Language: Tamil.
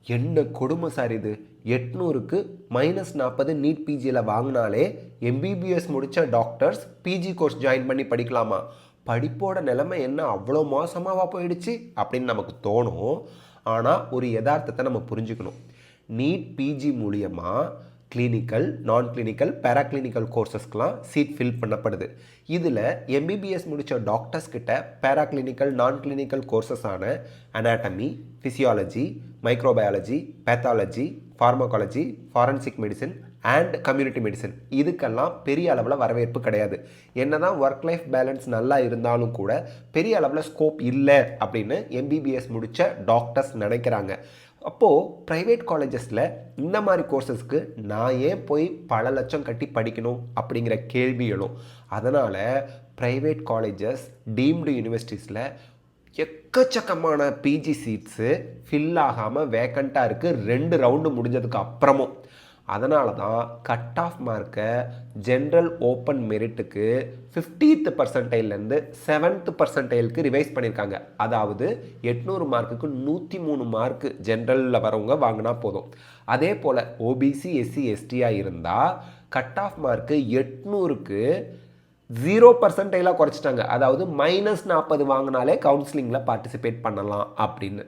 என்ன கொடுமை சார் இது! 800க்கு -40 நீட் பிஜியில் வாங்கினாலே எம்பிபிஎஸ் முடித்த டாக்டர்ஸ் பிஜி கோர்ஸ் ஜாயின் பண்ணி படிக்கலாமா? படிப்போட நிலைமை என்ன அவ்வளோ மோசமாவா போயிடுச்சு அப்படின்னு நமக்கு தோணும். ஆனால் ஒரு யதார்த்தத்தை நம்ம புரிஞ்சுக்கணும். நீட் பிஜி மூலியமாக கிளினிக்கல், நான் கிளினிக்கல், பேராக்ளினிக்கல் கோர்சஸ்க்கெலாம் சீட் ஃபில் பண்ணப்படுது. இதில் எம்பிபிஎஸ் முடித்த டாக்டர்ஸ் கிட்ட பேராக்ளினிக்கல், நான் கிளினிக்கல் கோர்சஸான anatomy, physiology, microbiology, pathology, pharmacology, forensic medicine and community medicine இதுக்கெல்லாம் பெரிய அளவில் வரவேற்பு கிடையாது. என்னதான் ஒர்க் லைஃப் பேலன்ஸ் நல்லா இருந்தாலும் கூட பெரிய அளவில் ஸ்கோப் இல்லை அப்படின்னு எம்பிபிஎஸ் முடித்த டாக்டர்ஸ் நினைக்கிறாங்க. அப்போது ப்ரைவேட் காலேஜஸில் இந்த மாதிரி கோர்சஸ்க்கு நான் ஏன் போய் பல லட்சம் கட்டி படிக்கணும் அப்படிங்கிற கேள்வி எழும். அதனால் ப்ரைவேட் காலேஜஸ், டீம்டு யூனிவர்சிட்டிஸில் எக்கச்சக்கமான பிஜி சீட்ஸு ஃபில் ஆகாமல் வேக்கண்ட்டாக இருக்குது 2 ரவுண்டு முடிஞ்சதுக்கு அப்புறமும். அதனால தான் கட் ஆஃப் மார்க்கை ஜென்ரல் ஓப்பன் மெரிட்டுக்கு 50th பர்சன்டைல்லேருந்து 7th பர்சன்டைலுக்கு ரிவைஸ் பண்ணியிருக்காங்க. அதாவது 800 மார்க்குக்கு 103 மார்க்கு ஜென்ரலில் வரவங்க வாங்கினா போதும். அதே போல் ஓபிசி, எஸ்சி, எஸ்டியாக இருந்தால் கட் ஆஃப் மார்க்கு 800க்கு 0 பர்சன்டைலாக குறைச்சிட்டாங்க. அதாவது -40 வாங்கினாலே கவுன்சிலிங்கில் பார்ட்டிசிபேட் பண்ணலாம் அப்படின்னு.